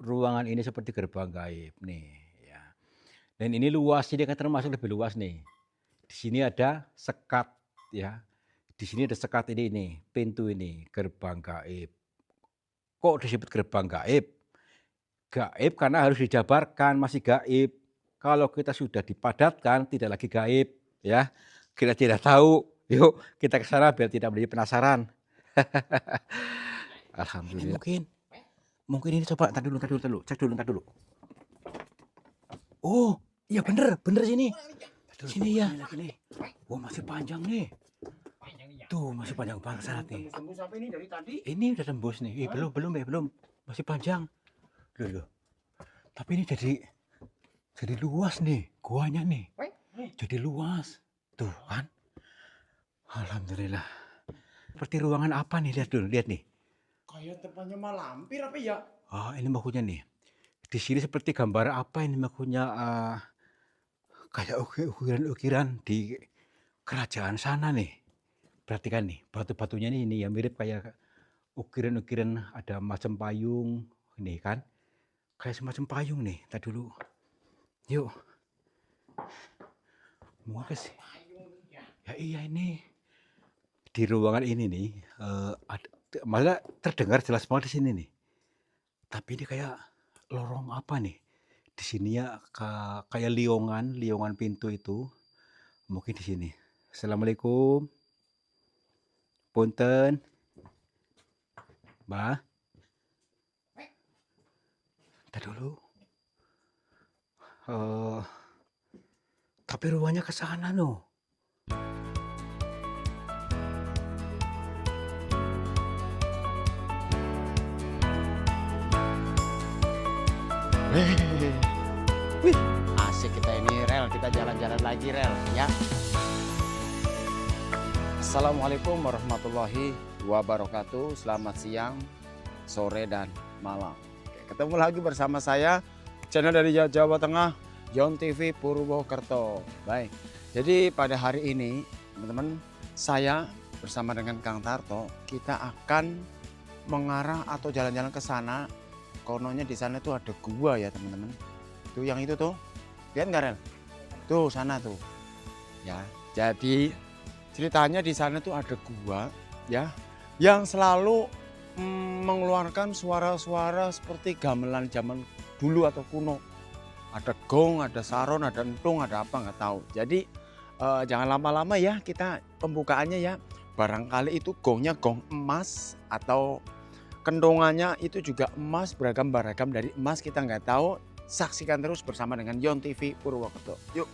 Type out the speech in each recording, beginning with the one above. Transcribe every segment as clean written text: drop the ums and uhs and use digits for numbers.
ruangan ini seperti gerbang gaib nih ya. Dan ini luas, ini kan termasuk lebih luas nih. Di sini ada sekat ya. Di sini ada sekat ini nih, pintu ini, gerbang gaib. Kok disebut gerbang gaib? Gaib karena harus dijabarkan, masih gaib. Kalau kita sudah dipadatkan, tidak lagi gaib ya. Kita tidak tahu, yuk kita ke sana biar tidak menjadi penasaran. Ini Alhamdulillah. mungkin ini coba entar dulu, cek dulu, entar dulu. Oh, iya bener, bener sini. Sini ya. Wah, masih panjang nih. Tuh, masih panjang banget nih. Tembus sampai ini dari tadi. Ini udah tembus nih. Belum. Masih panjang. Loh. Tapi ini jadi luas nih, guanya nih. Jadi luas. Tuh kan. Alhamdulillah. Seperti ruangan apa nih? Lihat dulu, lihat nih. Kayak tempatnya malampir apa ya? Ah, ini makunya nih. Di sini seperti gambar apa ini makunya? Kayak ukiran-ukiran di kerajaan sana nih. Perhatikan nih, batu-batunya ini ya mirip kayak ukiran-ukiran ada macam payung ini kan. Kayak semacam payung nih. Entar dulu. Yuk. Mau ke sih? Ya iya ini. Di ruangan ini nih, malah terdengar jelas banget di sini nih. Tapi ini kayak lorong apa nih? Di sini ya kayak liongan pintu itu. Mungkin di sini. Assalamualaikum. Punten. Mbah. Entar dulu. Tapi ruangnya ke sana noh. Wih, asik kita ini Rel, kita jalan-jalan lagi Rel ya. Assalamualaikum warahmatullahi wabarakatuh. Selamat siang, sore dan malam. Oke, ketemu lagi bersama saya channel dari Jawa Tengah, Yon TV Purwokerto. Baik. Jadi pada hari ini teman-teman, saya bersama dengan Kang Tarto kita akan mengarah atau jalan-jalan ke sana. Kononnya di sana tuh ada gua ya teman-teman. Tuh yang itu tuh, lihat nggak Rel? Tuh sana tuh. Ya, jadi ceritanya di sana tuh ada gua ya, yang selalu mengeluarkan suara-suara seperti gamelan zaman dulu atau kuno. Ada gong, ada saron, ada entung, ada apa nggak tahu. Jadi jangan lama-lama ya kita pembukaannya ya. Barangkali itu gongnya gong emas atau kendongannya itu juga emas, beragam-beragam dari emas, kita nggak tahu. Saksikan terus bersama dengan Yon TV Purwokerto. Yuk.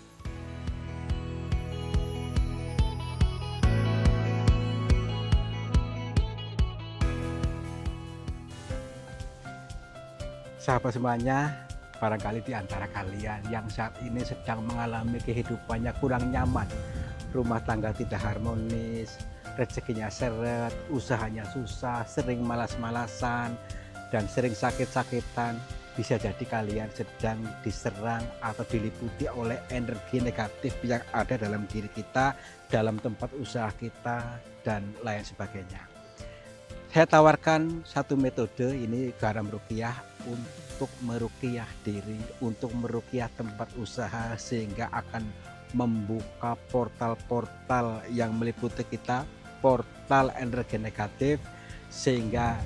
Sahabat semuanya, barangkali di antara kalian yang saat ini sedang mengalami kehidupannya kurang nyaman, rumah tangga tidak harmonis, rezekinya seret, usahanya susah, sering malas-malasan, dan sering sakit-sakitan, bisa jadi kalian sedang diserang atau diliputi oleh energi negatif yang ada dalam diri kita, dalam tempat usaha kita, dan lain sebagainya. Saya tawarkan satu metode ini garam ruqyah untuk meruqyah diri, untuk meruqyah tempat usaha sehingga akan membuka portal-portal yang meliputi kita, portal energi negatif sehingga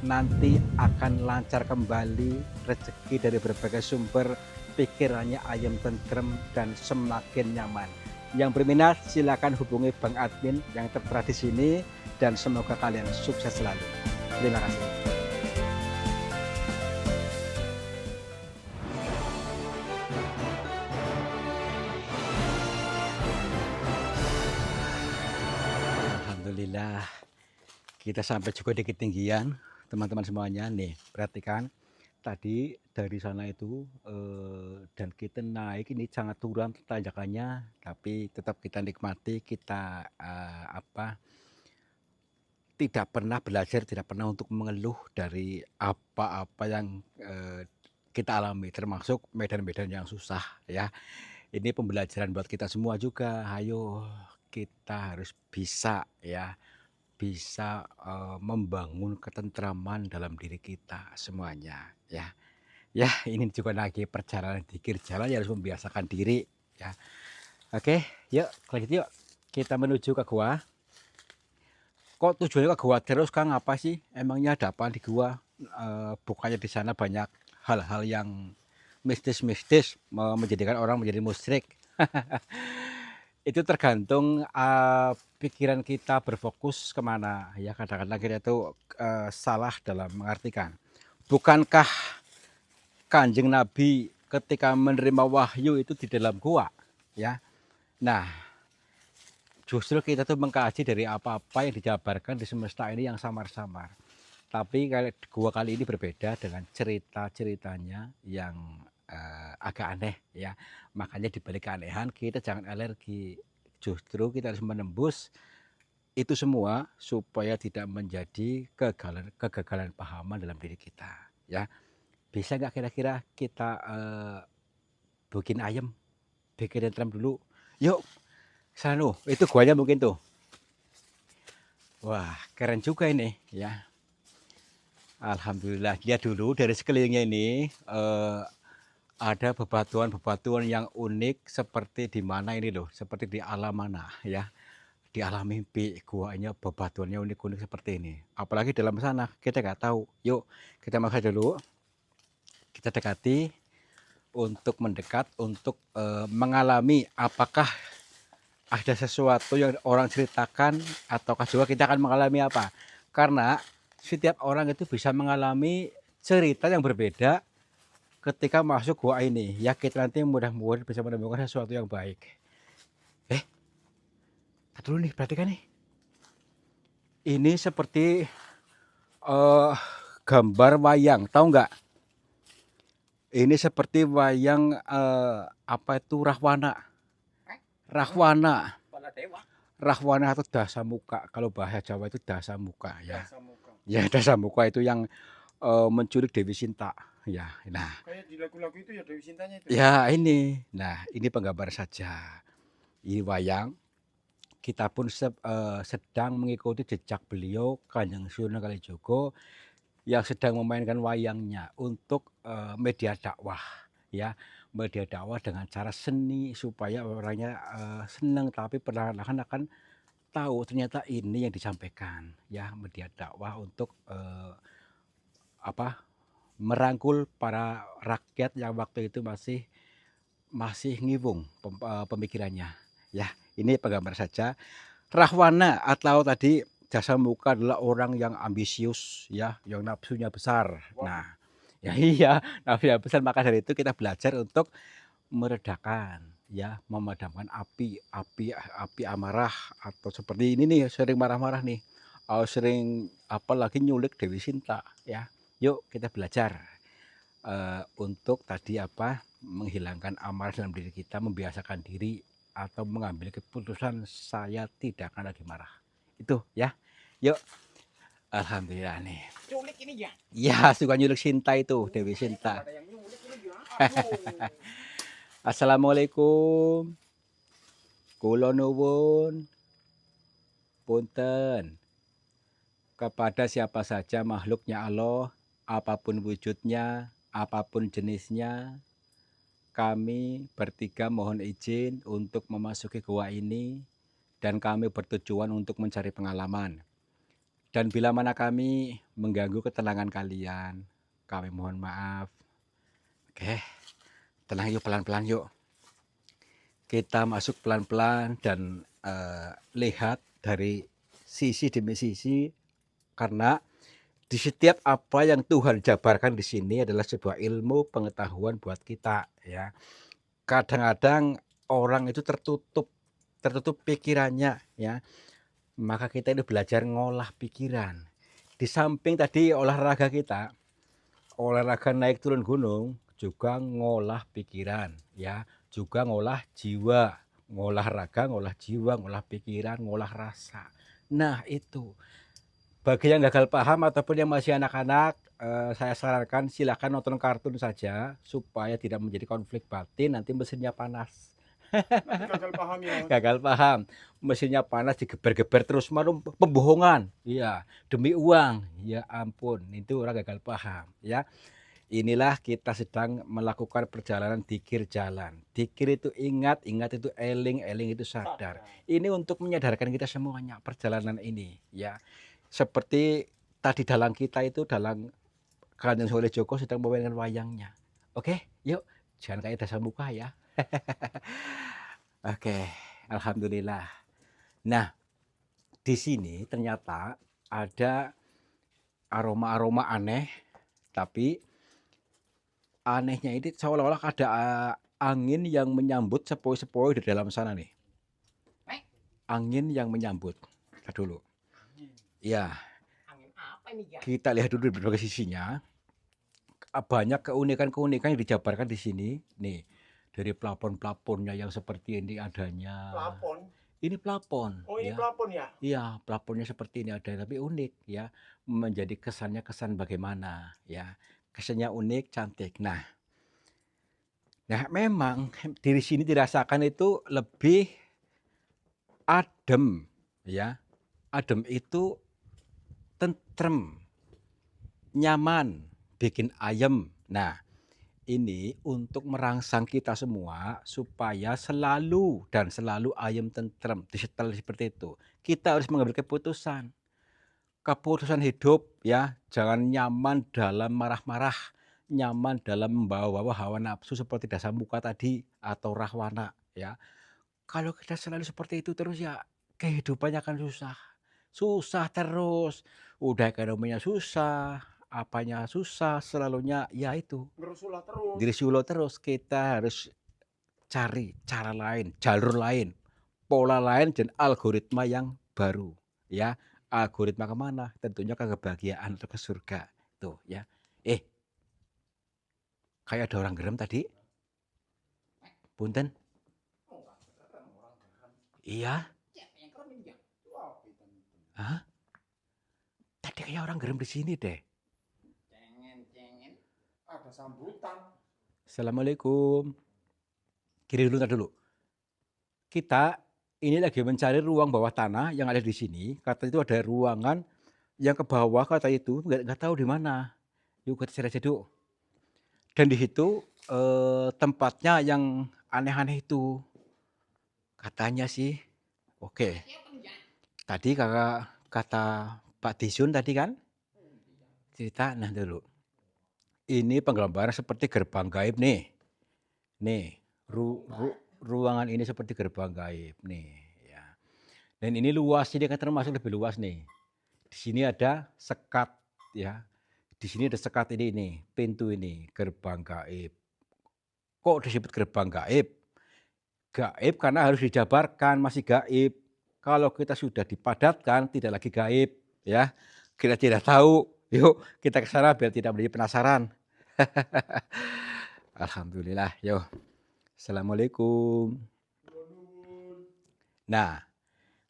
nanti akan lancar kembali rezeki dari berbagai sumber, pikirannya ayam tentrem dan semakin nyaman. Yang berminat silakan hubungi Bang Admin yang tertera di sini dan semoga kalian sukses selalu. Terima kasih. Alhamdulillah. Kita sampai juga di ketinggian, teman-teman semuanya. Nih, perhatikan. Tadi dari sana itu dan kita naik ini sangat turun tanjakannya, tapi tetap kita nikmati, kita tidak pernah belajar, tidak pernah untuk mengeluh dari apa-apa yang kita alami, termasuk medan-medan yang susah ya. Ini pembelajaran buat kita semua juga. Ayo kita harus bisa ya, bisa membangun ketentraman dalam diri kita semuanya ya. Ya, ini juga lagi perjalanan dikir jalan ya harus membiasakan diri ya. Oke, yuk lanjut yuk. Kita menuju ke gua. Kok tujuannya ke gua terus Kang? Apa sih? Emangnya ada apa di gua? Bukannya di sana banyak hal-hal yang mistis-mistis menjadikan orang menjadi musyrik. Itu tergantung pikiran kita berfokus kemana ya. Kadang-kadang kita itu salah dalam mengartikan. Bukankah Kanjeng Nabi ketika menerima wahyu itu di dalam gua ya. Nah, justru kita tuh mengkaji dari apa-apa yang dijabarkan di semesta ini yang samar-samar. Tapi gua kali ini berbeda dengan cerita-ceritanya yang agak aneh ya. Makanya di balik keanehan kita jangan alergi. Justru kita harus menembus itu semua supaya tidak menjadi kegagalan pahaman dalam diri kita ya. Bisa nggak kira-kira kita bikin ayam, bikin tentram dulu? Yuk, sana itu guanya mungkin tuh. Wah, keren juga ini ya. Alhamdulillah, lihat dulu dari sekelilingnya ini ada bebatuan-bebatuan yang unik seperti di mana ini loh, seperti di alam mana ya. Di alam mimpi guanya bebatuannya unik-unik seperti ini. Apalagi dalam sana kita nggak tahu. Yuk, kita masuk dulu. Kita dekati untuk mendekat, untuk mengalami apakah ada sesuatu yang orang ceritakan ataukah juga kita akan mengalami apa. Karena setiap orang itu bisa mengalami cerita yang berbeda ketika masuk gua ini. Ya kita nanti mudah-mudahan bisa menemukan sesuatu yang baik. Dulu nih, perhatikan nih. Ini seperti gambar wayang, tahu nggak? Ini seperti wayang apa itu Rahwana. Rahwana. Rahwana atau Dasamuka. Kalau bahasa Jawa itu Dasamuka ya. Ya, Dasamuka itu yang menculik Dewi Sinta ya. Nah, Kayak di lagu-lagu itu ya Dewi Sintanya itu. ya ini. Nah, ini penggambar saja. Ini wayang. Kita pun sedang mengikuti jejak beliau Kanjeng Sunan Kalijogo yang sedang memainkan wayangnya untuk media dakwah ya, media dakwah dengan cara seni supaya orangnya senang, tapi perlahan-lahan akan tahu ternyata ini yang disampaikan ya, media dakwah untuk merangkul para rakyat yang waktu itu masih ngiwung pemikirannya ya. Ini penggambar saja. Rahwana atau tadi Dasamuka adalah orang yang ambisius ya, yang nafsunya besar. Nah, ya iya, nafsunya besar, maka dari itu kita belajar untuk meredakan ya, memadamkan api amarah, atau seperti ini nih sering marah-marah nih. Sering apalagi nyulik Dewi Sinta ya. Yuk kita belajar untuk tadi menghilangkan amarah dalam diri kita, membiasakan diri atau mengambil keputusan saya tidak akan lagi marah. Itu ya. Yuk. Alhamdulillah nih. Culik ini ya. Ya, suka nyulik Sinta itu, Dewi Sinta. Ada yang nyulik ini ya. Assalamualaikum. Kula nuwun. Punten. Kepada siapa saja makhluknya Allah, apapun wujudnya, apapun jenisnya, kami bertiga mohon izin untuk memasuki gua ini dan kami bertujuan untuk mencari pengalaman. Dan bila mana kami mengganggu ketenangan kalian, kami mohon maaf. Oke, tenang yuk, pelan-pelan yuk. Kita masuk pelan-pelan dan lihat dari sisi demi sisi, karena di setiap apa yang Tuhan jabarkan di sini adalah sebuah ilmu pengetahuan buat kita ya. Kadang-kadang orang itu tertutup pikirannya ya. Maka kita ini belajar ngolah pikiran. Di samping tadi olahraga kita, olahraga naik turun gunung, juga ngolah pikiran ya, juga ngolah jiwa, ngolah raga, ngolah jiwa, ngolah pikiran, ngolah rasa. Nah, itu bagi yang gagal paham ataupun yang masih anak-anak, saya sarankan silahkan nonton kartun saja supaya tidak menjadi konflik batin, nanti mesinnya panas. Gagal paham ya. Gagal paham, mesinnya panas, digeber-geber terus, malu pembohongan, iya, demi uang, ya ampun, itu orang gagal paham ya. Inilah kita sedang melakukan perjalanan dikir jalan. Dikir itu ingat, ingat itu eling, eling itu sadar. Ini untuk menyadarkan kita semuanya perjalanan ini ya. Seperti tadi dalang kita itu dalang Kanjeng Soleh Joko sedang memainkan wayangnya. Oke, yuk jangan kayak dasar muka ya. Oke, alhamdulillah. Nah, di sini ternyata ada aroma-aroma aneh, tapi anehnya ini seolah-olah ada angin yang menyambut sepoi-sepoi di dalam sana nih. Angin yang menyambut. Kita dulu. Ya, Angin apa ini ya? kita lihat dulu di berbagai sisinya. Banyak keunikan-keunikan yang dijabarkan di sini. Nih, dari plafon-plafonnya yang seperti ini adanya. Plafon. Ini plafon. Oh ini ya. plafon ya? Iya, plafonnya seperti ini ada, tapi unik ya. Menjadi kesannya kesan bagaimana ya. Kesannya unik, cantik. Nah, memang di sini dirasakan itu lebih adem ya. Adem itu tentrem, nyaman, bikin ayem. Nah, ini untuk merangsang kita semua supaya selalu dan selalu ayem tentrem, disetel seperti itu. Kita harus mengambil keputusan. Keputusan hidup ya, jangan nyaman dalam marah-marah, nyaman dalam membawa-bawa hawa nafsu seperti dasar muka tadi atau rahwana ya. Kalau kita selalu seperti itu terus ya kehidupannya akan susah. Susah terus. Udah ekonominya susah, apanya susah, selalunya ya itu. Ngerusulah terus. Diri Solo terus kita harus cari cara lain, jalur lain, pola lain dan algoritma yang baru ya. Algoritma kemana? Tentunya ke kebahagiaan atau ke surga tuh ya. Kayak ada orang gerem tadi. Punten. Iya. Hah? Tadi kayak orang gerem di sini deh. Cengen. Ada sambutan. Assalamualaikum. Kiri dulu, ntar dulu. Kita ini lagi mencari ruang bawah tanah yang ada di sini. Kata itu ada ruangan yang ke bawah, kata itu nggak tahu di mana. Yuk kita cari aja dulu. Dan di situ tempatnya yang aneh-aneh itu. Katanya sih, oke. Tadi kata Pak Disun tadi kan cerita, nah dulu. Ini penggambaran seperti gerbang gaib nih. Nih, ruangan ini seperti gerbang gaib nih ya. Dan ini luas, ini kan termasuk lebih luas nih. Di sini ada sekat ya. Di sini ada sekat ini, pintu ini, gerbang gaib. Kok disebut gerbang gaib? Gaib karena harus dijabarkan, masih gaib. Kalau kita sudah dipadatkan, tidak lagi gaib ya. Kita tidak tahu. Yuk kita ke sana biar tidak menjadi penasaran. Alhamdulillah, yuk. Assalamualaikum. Nah,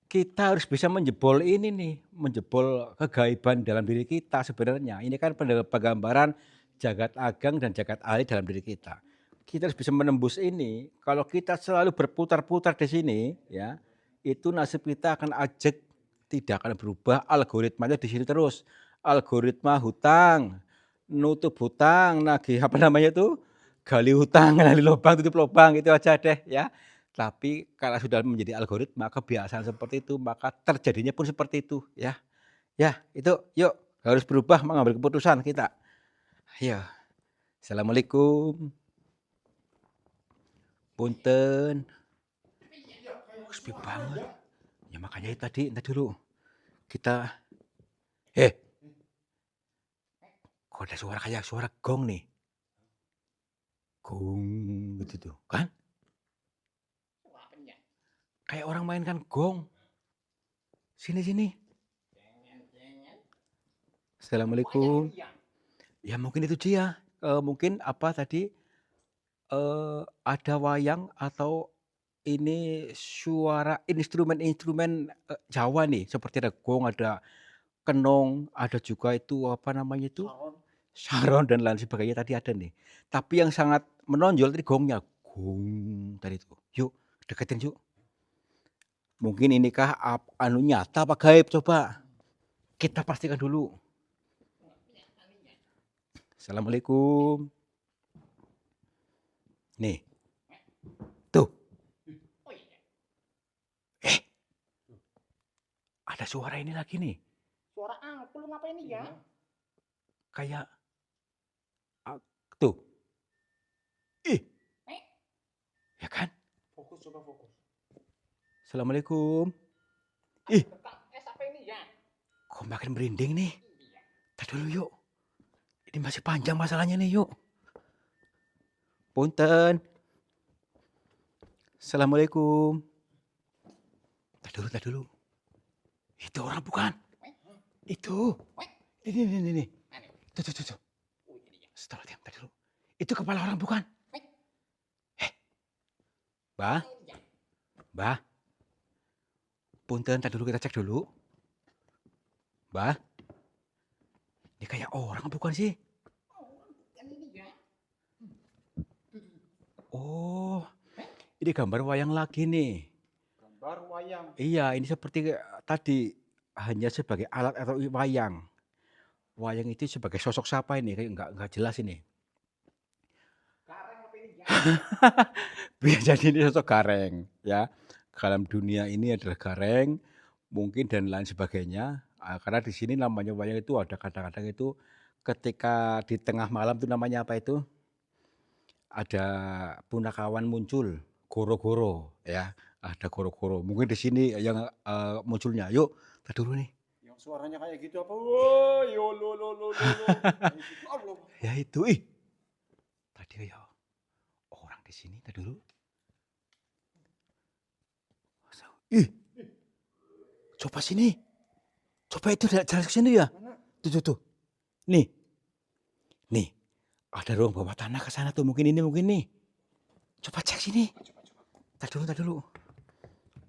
kita harus bisa menjebol ini nih, menjebol kegaiban dalam diri kita sebenarnya. Ini kan penggambaran jagat ageng dan jagat alih dalam diri kita. Kita harus bisa menembus ini. Kalau kita selalu berputar-putar di sini, ya, itu nasib kita akan ajek, tidak akan berubah. Algoritmanya di sini terus. Algoritma hutang, nutup hutang, nagih apa namanya itu, gali hutang, gali lubang, tutup lubang, itu aja deh ya. Tapi kalau sudah menjadi algoritma kebiasaan seperti itu, maka terjadinya pun seperti itu ya. Ya, itu yuk harus berubah mengambil keputusan kita. Ayo. Assalamualaikum. Punten. Sepi banget. Ya makanya itu tadi, entar dulu. Kita kok ada suara kayak suara gong nih. Gong gitu tuh, kan? Kayak orang mainkan gong. Sini. Assalamualaikum. Ya mungkin itu dia. Mungkin apa tadi? Ada wayang atau ini suara instrumen-instrumen Jawa nih. Seperti ada gong, ada kenong, ada juga itu apa namanya itu? Saron dan lain sebagainya tadi ada nih. Tapi yang sangat menonjol tadi gongnya. Gong tadi itu. Yuk deketin yuk. Mungkin inikah anu nyata apa gaib, coba kita pastikan dulu. Assalamualaikum. Nih, tuh, Oh iya. eh, ada suara ini lagi nih, Suara angklung apa ini ya? kayak ah, tuh, ih, Eh, ya kan? fokus coba fokus. Assalamualaikum. Ih, Dekat. Apa ini ya? kok makin merinding nih? Iya. Tar dulu yuk, ini masih panjang masalahnya nih yuk. Punten. Assalamualaikum. Tar dulu. Itu orang bukan? Itu. Ini. Mana? Tuh. Oh ini ya. Setelah diam, tar dulu. Itu kepala orang bukan? Bah, Ini ya. bah. Punten, tar dulu kita cek dulu. Bah. Ini kayak orang bukan sih? Oh, bukan ini ya. Oh, ini gambar wayang lagi nih. Gambar wayang. Iya, ini seperti tadi hanya sebagai alat atau wayang. Wayang itu sebagai sosok siapa ini? Kayak nggak jelas ini. Gareng apa ini ya? Bisa jadi ini sosok gareng, ya. Dalam dunia ini adalah gareng, mungkin dan lain sebagainya. Karena di sini namanya wayang itu ada kadang-kadang itu ketika di tengah malam itu namanya apa itu? Ada punakawan muncul, goro-goro, ya. Ada goro-goro. Mungkin di sini yang munculnya. Yuk, tar dulu nih. Yang suaranya kayak gitu apa? Wah, yo lo. Kayak gitu, Allah. Ya itu, ih. Tadi ya orang di sini, tar dulu. Ih, coba sini. Coba itu jalan ke sini ya. Mana? Tuh. Nih. Ada ruang bawah tanah ke sana tuh. Mungkin nih. Coba cek sini. Tar dulu.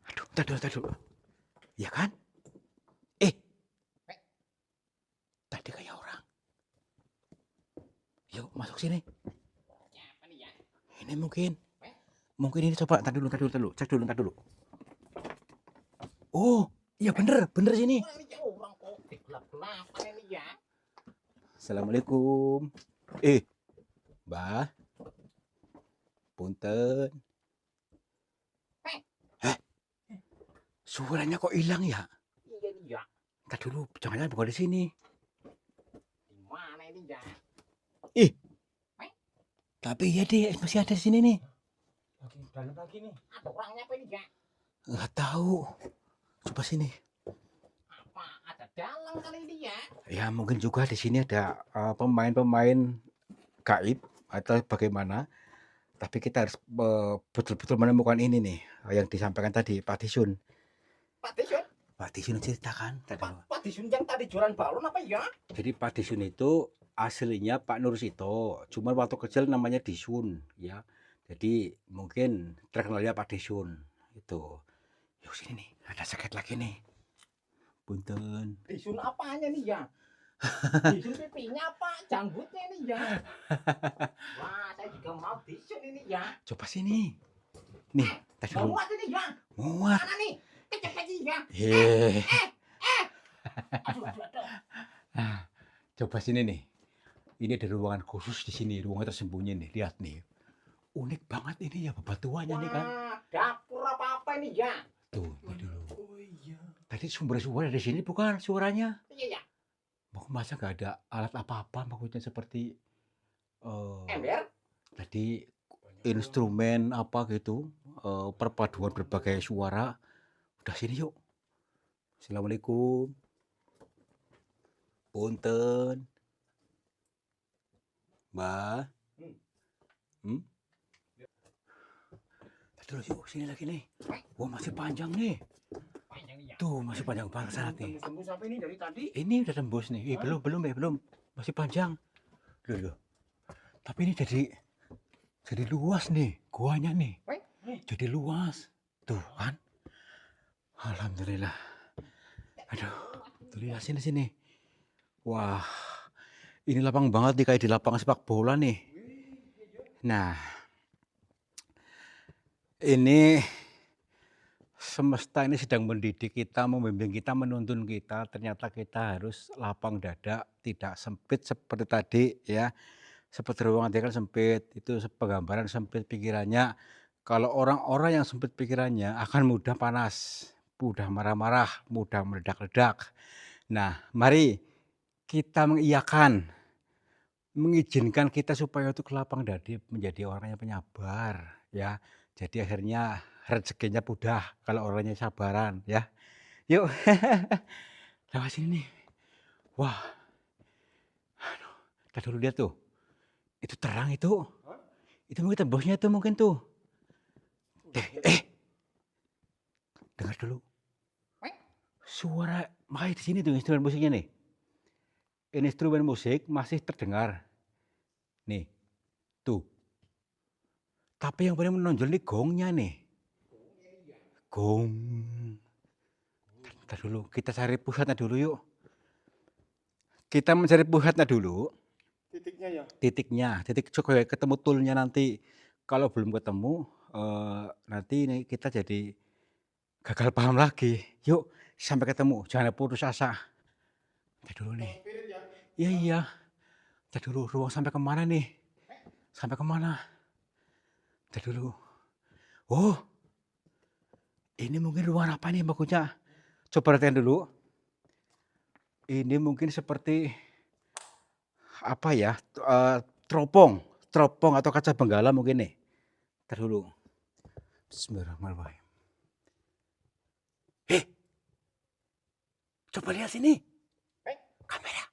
Aduh, tar dulu. Iya kan? Tadi kayak orang. Yuk, masuk sini. Siapa nih ya? Ini mungkin ini coba tar dulu. Cek dulu. Oh, iya bener sini. Orang ini ya orang kok gelap-gelapan ini ya. Assalamualaikum. Mbah. Punten. Suaranya kok hilang ya? Iya nih ya. Tar dulu, jangan bukan di sini. Di mana ini ya? Tapi iya deh, masih ada di sini nih. Lagi dalam lagi nih. Ada orangnya apa ini ya? Nggak tahu. Coba sini. Apa ada dalang kali ini ya? Ya mungkin juga di sini ada pemain-pemain gaib atau bagaimana. Tapi kita harus betul-betul menemukan ini nih yang disampaikan tadi Pak Disun. Pak Disun ceritakan tadi. Pak Disun yang tadi jualan balon apa ya? Jadi Pak Disun itu aslinya Pak Nursito, cuma waktu kecil namanya Disun, ya. Jadi mungkin terkenalnya Pak Disun itu. Yuk sini nih, ada sakit lagi nih. Punten. Disun apanya nih ya? Disun pipinya apa? Janggutnya nih ya? Wah, saya juga mau disun ini ya. Coba sini. Nih, tes dulu. Muat ini ya? Muat. Mana nih? Kecepet sih ya? Ah, coba sini nih. Ini ada ruangan khusus di sini, ruangan tersembunyi nih. Lihat nih. Unik banget ini ya bebatuannya nih kan. Wah, dapur apa-apa ini ya? Tuh, ini dulu. Oh iya. Tadi sumber suara di sini bukan suaranya. Iya ya. Masa nggak ada alat apa-apa maksudnya seperti Ember? tadi instrumen apa gitu, perpaduan berbagai suara. Udah sini yuk. Assalamualaikum. Punten. Mbah. Terus yuk sini lagi nih. Wah masih panjang nih. Panjang nih ya. Tuh masih panjang banget nih. Tembus apa ini dari tadi? Ini udah tembus nih. Belum. Masih panjang. Loh. Tapi ini jadi luas nih. Guanya nih. Jadi luas. Tuh kan. Alhamdulillah. Aduh. Tuh lihat sini. Wah. Ini lapang banget nih kayak di lapangan sepak bola nih. Nah. Ini semesta ini sedang mendidik kita, membimbing kita, menuntun kita. Ternyata kita harus lapang dada, tidak sempit seperti tadi ya. Seperti ruangan dia kan sempit, itu penggambaran sempit pikirannya. Kalau orang-orang yang sempit pikirannya akan mudah panas, mudah marah-marah, mudah meledak-ledak. Nah, mari kita mengiyakan, mengizinkan kita supaya untuk lapang dadi menjadi orang yang penyabar ya. Jadi akhirnya rezekinya mudah kalau orangnya sabaran ya. Yuk, lewat sini nih. Wah, kita dulu lihat tuh. Itu terang itu. Itu mungkin tembosnya itu mungkin tuh. Eh, dengar dulu. Suara makanya di sini tuh instrumen musiknya nih. Instrumen musik masih terdengar. Nih, tuh. Tapi yang paling menonjol nih gongnya nih. Gong. Ntar dulu, kita cari pusatnya dulu yuk. Kita mencari pusatnya dulu. Titiknya ya. Titik coba ketemu toolnya nanti. Kalau belum ketemu, nanti ini kita jadi gagal paham lagi. Yuk, sampai ketemu. Jangan putus asa. Ntar dulu nih. Iya, iya. Ntar dulu, ruang sampai kemana nih? Sampai kemana? Ntar dulu. Oh, ini mungkin ruangan apa nih bagusnya? Coba perhatikan dulu. Ini mungkin seperti apa ya? Teropong atau kaca benggala mungkin nih. Ntar dulu. Bismillahirrahmanirrahim. Coba lihat sini. Kamera.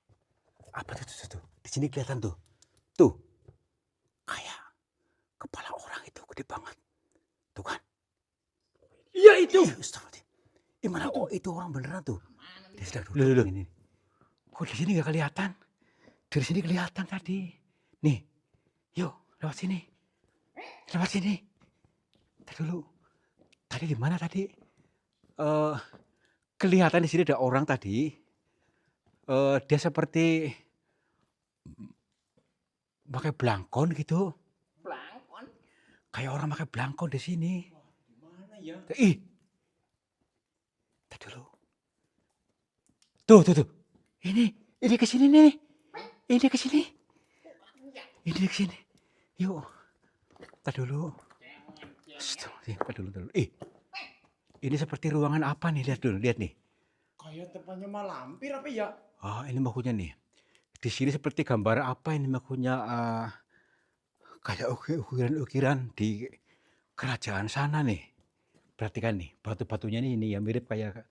Apa tuh? Di sini kelihatan tuh. Tuh. Kayak kepala orang itu gede banget. Tuh kan? Iya itu. Gimana? Oh, itu orang beneran tuh. Mana Dia nih? sudah duduk ini. Kok di sini nggak kelihatan? Dari sini kelihatan tadi. Nih, yuk lewat sini. Lewat sini. Tadi dulu. Tadi di mana tadi? Kelihatan di sini ada orang tadi. Dia seperti pakai belangkon gitu. Pelangkon. Kayak orang pakai belangkon di sini. Gimana ya? Ih. Tadi dulu. Tuh. Ini ke sini nih. Ini ke sini. Ini ke sini. Yuk. Tadi dulu. Tadi dulu. Ini seperti ruangan apa nih? Lihat dulu, lihat nih. Kayak tempatnya malampir apa ya? Ini maksudnya nih. Di sini seperti gambar apa ini maksudnya? Kayak ukiran-ukiran di kerajaan sana nih. Perhatikan nih, batu-batunya ini ya mirip kayak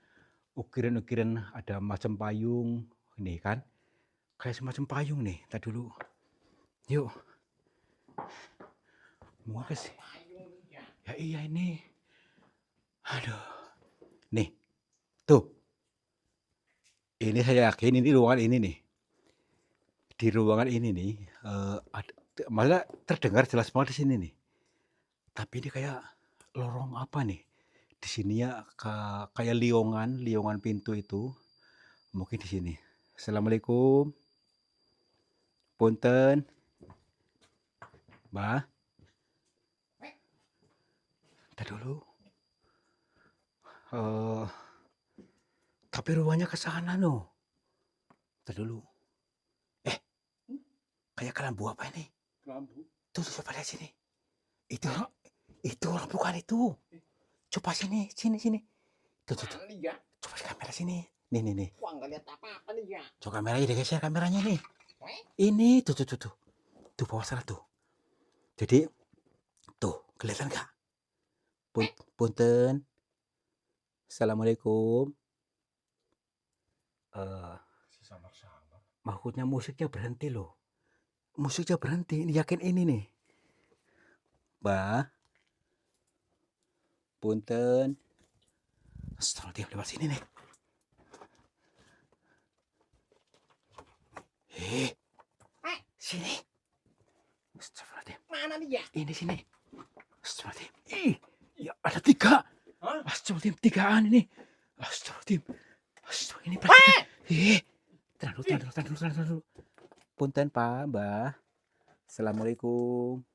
ukiran-ukiran ada macam payung ini kan. Kayak semacam payung nih. Tadi dulu. Yuk. Mau ke sih? Ya iya ini. Aduh. Nih. Tuh. Ini saya yakin ini ruangan ini nih. Di ruangan ini nih, malah terdengar jelas banget di sini nih. Tapi ini kayak lorong apa nih? Di sini ya kayak liongan pintu itu. Mungkin di sini. Assalamualaikum. Punten. Mbah. Ntar dulu. Tapi ruangnya ke sana no. Ntar dulu. Kayak kelambu apa ini? Kelambu. Tuh, coba lihat sini. Itu orang bukan itu. Coba sini. Tuh. Mana nih ya? Coba kamera sini. Nih. Wah, nggak lihat apa-apa nih ya. Coba kameranya digeser kameranya nih. Eh? Ini tuh. Tuh bawah sana tuh. Jadi tuh kelihatan nggak? Punten. Assalamualaikum. Samar-samar. Maksudnya musiknya berhenti loh. Musiknya berhenti. Ini yakin ini nih. Mbah. Punten. Astagfirullah, lewat sini nih. Sini. Astagfirullah. Mana nih ya? Ini sini. Astagfirullah. Ya ada 3. Hah? Astagfirullah, 3-an ini. Astagfirullah. Ini perhatikan. Tahan dulu. Punten Pak, Mbah. Assalamualaikum.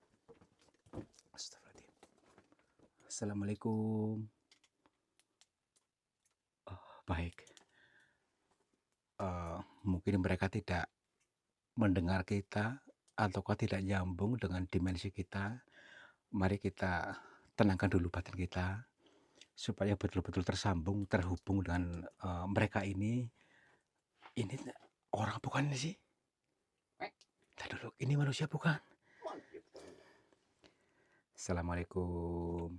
Assalamualaikum. baik. Mungkin mereka tidak mendengar kita ataukah tidak nyambung dengan dimensi kita. Mari kita tenangkan dulu batin kita supaya betul-betul tersambung, terhubung dengan mereka ini. Ini orang bukan ini sih? Tadi dulu, ini manusia bukan? Assalamualaikum.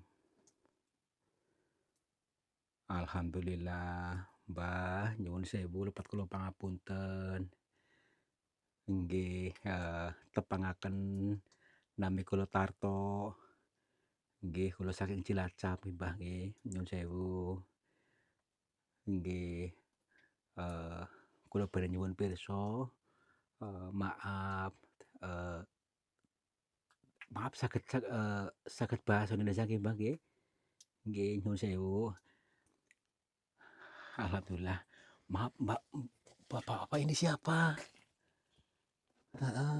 Alhamdulillah, Mbah, nyuwun sewu lepat kula pangapunten. Nggih, tepangaken nami kula Tarto. Nggih, kula saking Cilacap nggih, Mbah nggih. Nyuwun sewu. Nggih, kula badhe nyuwun pirsa, maaf, maaf saged basa Indonesia nggih, Mbah nggih? Nggih, nyuwun sewu. Alhamdulillah. Maaf, Mbak, Bapak ini siapa? Heeh.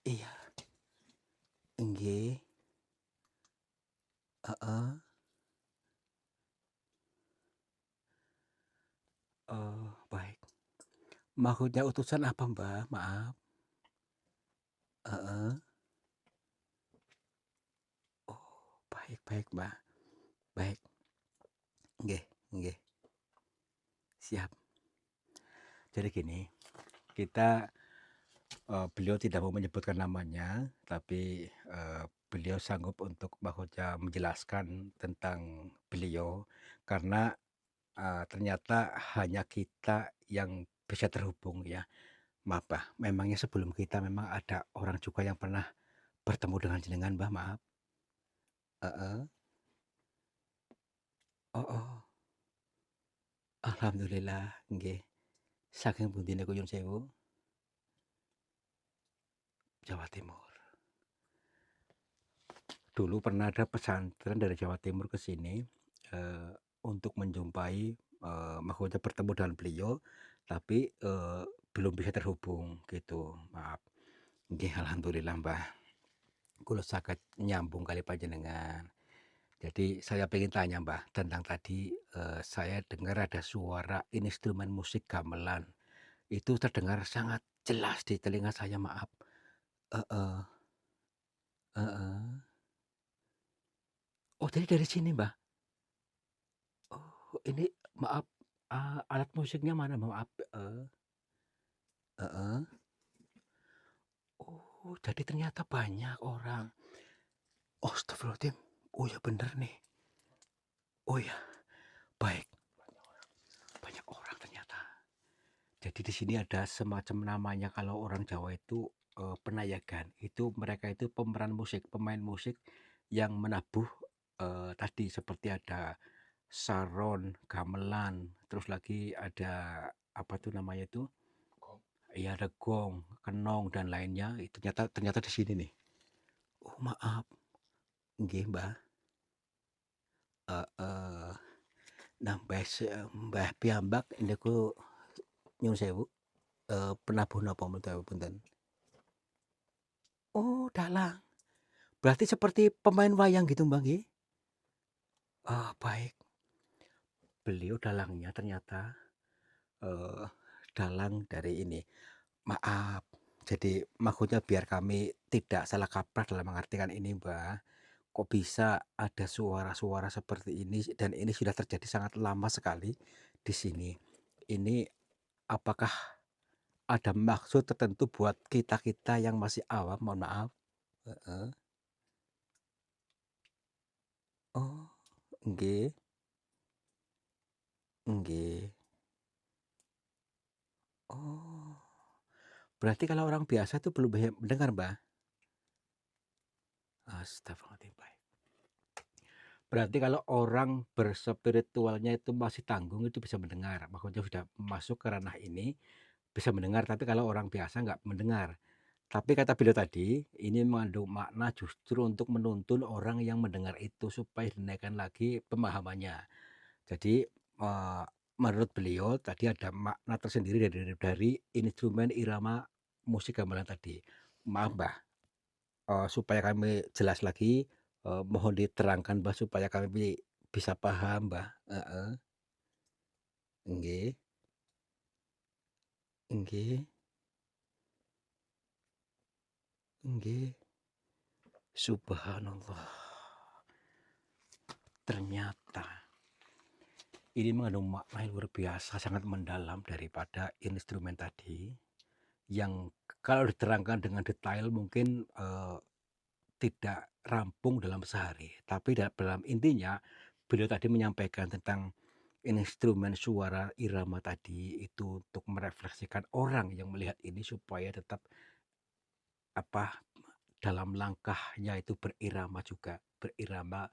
Iya. Nggih. Heeh. Baik. Maksudnya utusan apa, Mbak? Maaf. Heeh. Oh, baik baik, Mbak. Baik. Nggih nggih. Siap. Jadi gini, kita beliau tidak mau menyebutkan namanya, tapi beliau sanggup untuk maksudnya menjelaskan tentang beliau karena ternyata hanya kita yang bisa terhubung ya. Maaf, Mbah, memangnya sebelum kita memang ada orang juga yang pernah bertemu dengan jenengan, Mbah? Maaf. Heeh. Oh, oh. Alhamdulillah, nggih. Saking pundi niku nyuwun sewu? Jawa Timur. Dulu pernah ada pesantren dari Jawa Timur ke sini untuk menjumpai, maksudnya bertemu dengan beliau, tapi belum bisa terhubung gitu. Maaf. Nggih, alhamdulillah, Mbah. Kula saged nyambung kali panjenengan. Jadi saya pengen tanya, Mbah, tentang tadi saya dengar ada suara instrumen musik gamelan. Itu terdengar sangat jelas di telinga saya, maaf. Heeh, heeh. Oh, jadi dari sini, Mbah? Oh, ini maaf, alat musiknya mana, maaf? Heeh. Oh, jadi ternyata banyak orang. Oh, astagfirullahaladzim. Oh ya bener nih. Oh ya, baik. Banyak orang ternyata. Jadi di sini ada semacam namanya kalau orang Jawa itu penayagan. Itu mereka itu pemeran musik, pemain musik yang menabuh tadi seperti ada saron, gamelan, terus lagi ada apa tuh namanya itu? Iya ada gong, kenong dan lainnya. Itu ternyata di sini nih. Oh maaf, nggih Mbah. Heeh. Nah Mbah piyambak niku nyuwun sewu, penabuh napa punten? Oh dalang. Berarti seperti pemain wayang gitu Mbah nggih? Baik. Beliau dalangnya ternyata dalang dari ini. Maaf. Jadi maksudnya biar kami tidak salah kaprah dalam mengartikan ini, Mbah. Kok bisa ada suara-suara seperti ini dan ini sudah terjadi sangat lama sekali di sini. Ini apakah ada maksud tertentu buat kita-kita yang masih awam? Mohon maaf. Heeh. Oh, nggih. Nggih. Oh. Berarti kalau orang biasa itu belum bisa mendengar, Mbah? Astagfirullahaladzim, baik. Berarti kalau orang berspiritualnya itu masih tanggung itu bisa mendengar. Maksudnya sudah masuk ke ranah ini bisa mendengar, tapi kalau orang biasa nggak mendengar. Tapi kata beliau tadi, ini mengandung makna justru untuk menuntun orang yang mendengar itu supaya dinaikkan lagi pemahamannya. Jadi menurut beliau tadi ada makna tersendiri dari instrumen irama musik gamelan tadi. Maaf, Mbah. Supaya kami jelas lagi, mohon diterangkan, Mbah, supaya kami Bisa paham, Mbah? Heeh. Nggih, nggih, nggih. Subhanallah. Ternyata ini mengandung makna yang luar biasa, sangat mendalam daripada instrumen tadi, yang kalau diterangkan dengan detail mungkin, tidak rampung dalam sehari. Tapi dalam intinya, beliau tadi menyampaikan tentang instrumen suara irama tadi itu untuk merefleksikan orang yang melihat ini supaya tetap, apa, dalam langkahnya itu berirama juga, berirama.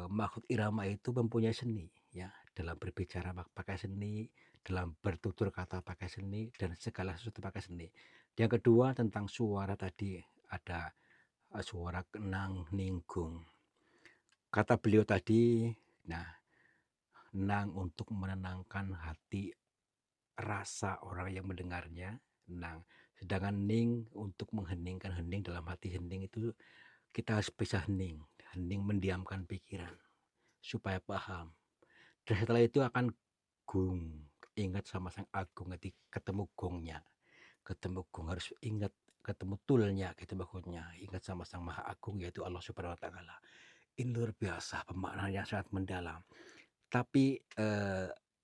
Maksud irama itu mempunyai seni ya, dalam berbicara pakai seni, dalam bertutur kata pakai seni, dan segala sesuatu pakai seni. Yang kedua tentang suara tadi, ada suara kenang ninggung. Kata beliau tadi, nah, nang untuk menenangkan hati rasa orang yang mendengarnya, nang. Sedangkan ning untuk mengheningkan, hening dalam hati, hening itu kita harus bisa hening, hening mendiamkan pikiran supaya paham. Dan setelah itu akan gung, ingat sama sang agung, nanti ketemu gongnya, ketemu gong harus ingat, ketemu tulnya gitu maksudnya, ingat sama sang maha agung yaitu Allah Subhanahu Wa Taala. Ini luar biasa, pemaknaan yang sangat mendalam. Tapi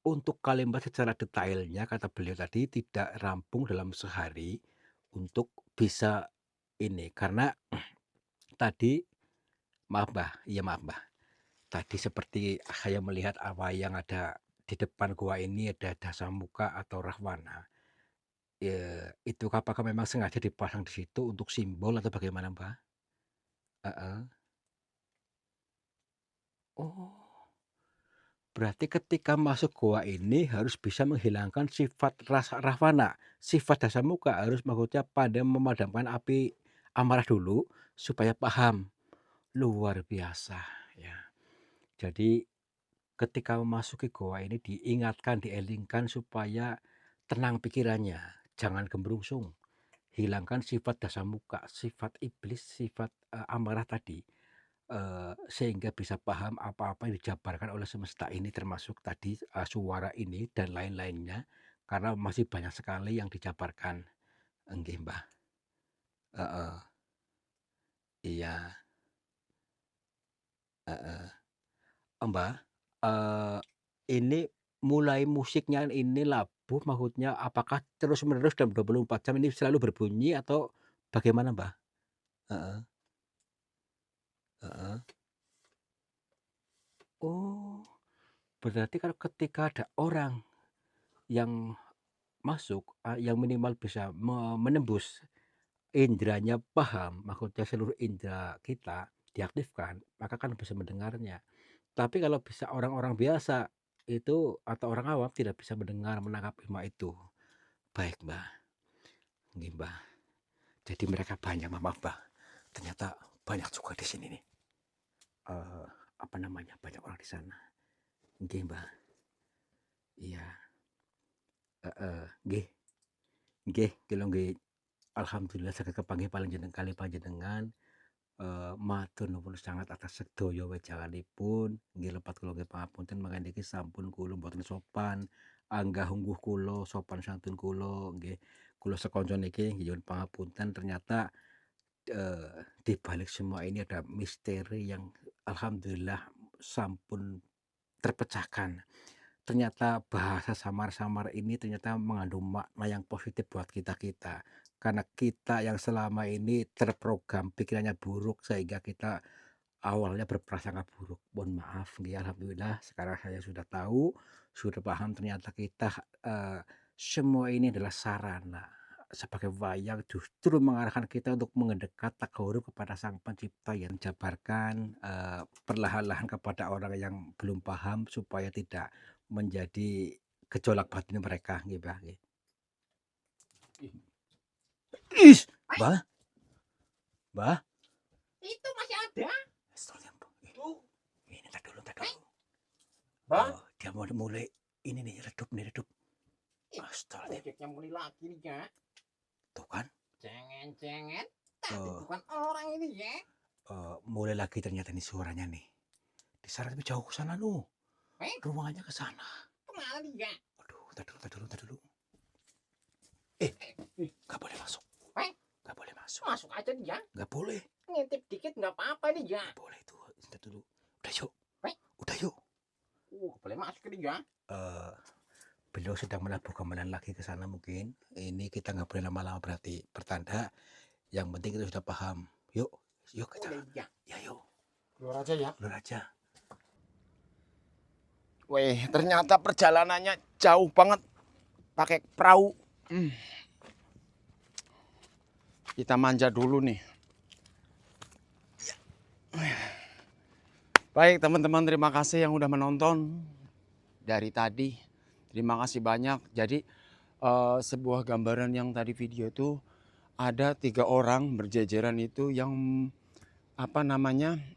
untuk kalimat secara detailnya kata beliau tadi tidak rampung dalam sehari untuk bisa ini, karena tadi maaf Mbah, iya maaf Mbah. Tadi seperti saya melihat apa yang ada di depan gua ini ada Dasamuka atau Rahwana. Itu apakah memang sengaja dipasang di situ untuk simbol atau bagaimana, Mbah? Heeh. Oh, berarti ketika masuk gua ini harus bisa menghilangkan sifat rasa Rahwana, sifat Dasamuka harus maksudnya pada memadamkan api amarah dulu supaya paham. Luar biasa ya. Jadi ketika memasuki goa ini diingatkan, dielingkan supaya tenang pikirannya, jangan gembrungsung. Hilangkan sifat dasamuka, sifat iblis, sifat amarah tadi, sehingga bisa paham apa-apa yang dijabarkan oleh semesta ini termasuk tadi suara ini dan lain-lainnya, karena masih banyak sekali yang dijabarkan. Enggih, Mbah. Heeh. Iya, heeh. Mbah, ini mulai musiknya ini labuh maksudnya apakah terus-menerus dalam 24 jam ini selalu berbunyi atau bagaimana, Mbah? Heeh, heeh. Oh, berarti kalau ketika ada orang yang masuk, yang minimal bisa menembus indranya paham, maksudnya seluruh indera kita diaktifkan, maka kan bisa mendengarnya. Tapi kalau bisa orang-orang biasa itu atau orang awam tidak bisa mendengar, menangkap hikmah itu. Baik, Mbah. Nggih, Mbah. Jadi mereka banyak, maaf, Mbah. Ternyata banyak juga di sini nih. Apa namanya? Banyak orang di sana. Nggih, Mbah. Iya. Heeh. Nggih. Nggih, kula nggih. Alhamdulillah saged kepanggih kali panjenengan. Matur nuwun sangat atas sedaya wejanganipun. Nggih lepat kula nggih pangapunten mangke niki sampun kula mboten sopan. Anggah ungguh kula, sopan santun kula nggih. Kula sekonco niki nggih nyuwun pangapunten ternyata di balik semua ini ada misteri yang alhamdulillah sampun terpecahkan. Ternyata bahasa samar-samar ini ternyata mengandung makna yang positif buat kita-kita. Karena kita yang selama ini terprogram pikirannya buruk sehingga kita awalnya berprasangka buruk. Mohon maaf, nggih, alhamdulillah sekarang saya sudah tahu, sudah paham ternyata kita semua ini adalah sarana sebagai wayang justru mengarahkan kita untuk mendekat takarub kepada Sang Pencipta yang jabarkan perlahan-lahan kepada orang yang belum paham supaya tidak menjadi gejolak batin mereka, nggih, Mbah, nggih. Is, Mbah, Mbah. Itu masih ada. Tuh. Ini entar dulu, entar dulu. Mbah, Dia mau mulai ini nih redup nih, redup. Astagfirullah. ojeknya mulai lagi nih ya. Tuh kan, Cengen-cengen. Tapi Oh. bukan orang ini ya. mulai lagi ternyata nih suaranya nih. Di sana tapi jauh ke sana lu. Rumahnya ke sana. Kemana dia? Aduh, tar dulu. Nggak boleh masuk. Nggak boleh masuk. Masuk aja dia. Nggak boleh. Ngintip dikit nggak apa-apa dia. Nggak boleh itu. Tar dulu. Udah yuk. Eh? Udah yuk. Boleh masuk ke dia. Beliau sedang menabuh gamelan lagi ke sana mungkin. Ini kita nggak boleh lama-lama berarti. Pertanda. Yang penting kita sudah paham. Yuk kita. Udah dia. Ya yuk. Keluar aja ya. Keluar aja. Weh, ternyata perjalanannya jauh banget. Pakai perahu. Kita manja dulu nih. Baik teman-teman, terima kasih yang udah menonton dari tadi. Terima kasih banyak. Jadi sebuah gambaran yang tadi video itu ada 3 orang berjejeran itu yang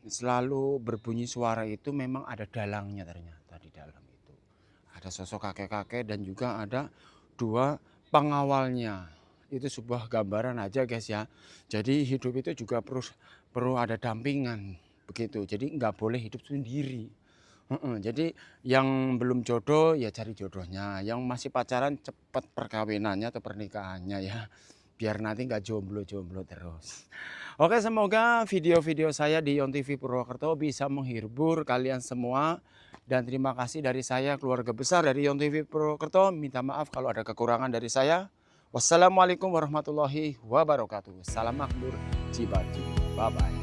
selalu berbunyi suara itu memang ada dalangnya ternyata di dalam itu. Ada sosok kakek-kakek dan juga ada 2 pengawalnya. Itu sebuah gambaran aja guys ya. Jadi hidup itu juga perlu ada dampingan begitu. Jadi nggak boleh hidup sendiri. Jadi yang belum jodoh ya cari jodohnya. Yang masih pacaran cepat perkawinannya atau pernikahannya ya. Biar nanti nggak jomblo-jomblo terus. Oke, semoga video-video saya di Yon TV Purwokerto bisa menghibur kalian semua. Dan terima kasih dari saya, keluarga besar dari Yon TV Purwokerto. Minta maaf kalau ada kekurangan dari saya. Wassalamualaikum warahmatullahi wabarakatuh. Salam makmur, Cibaji. Bye-bye.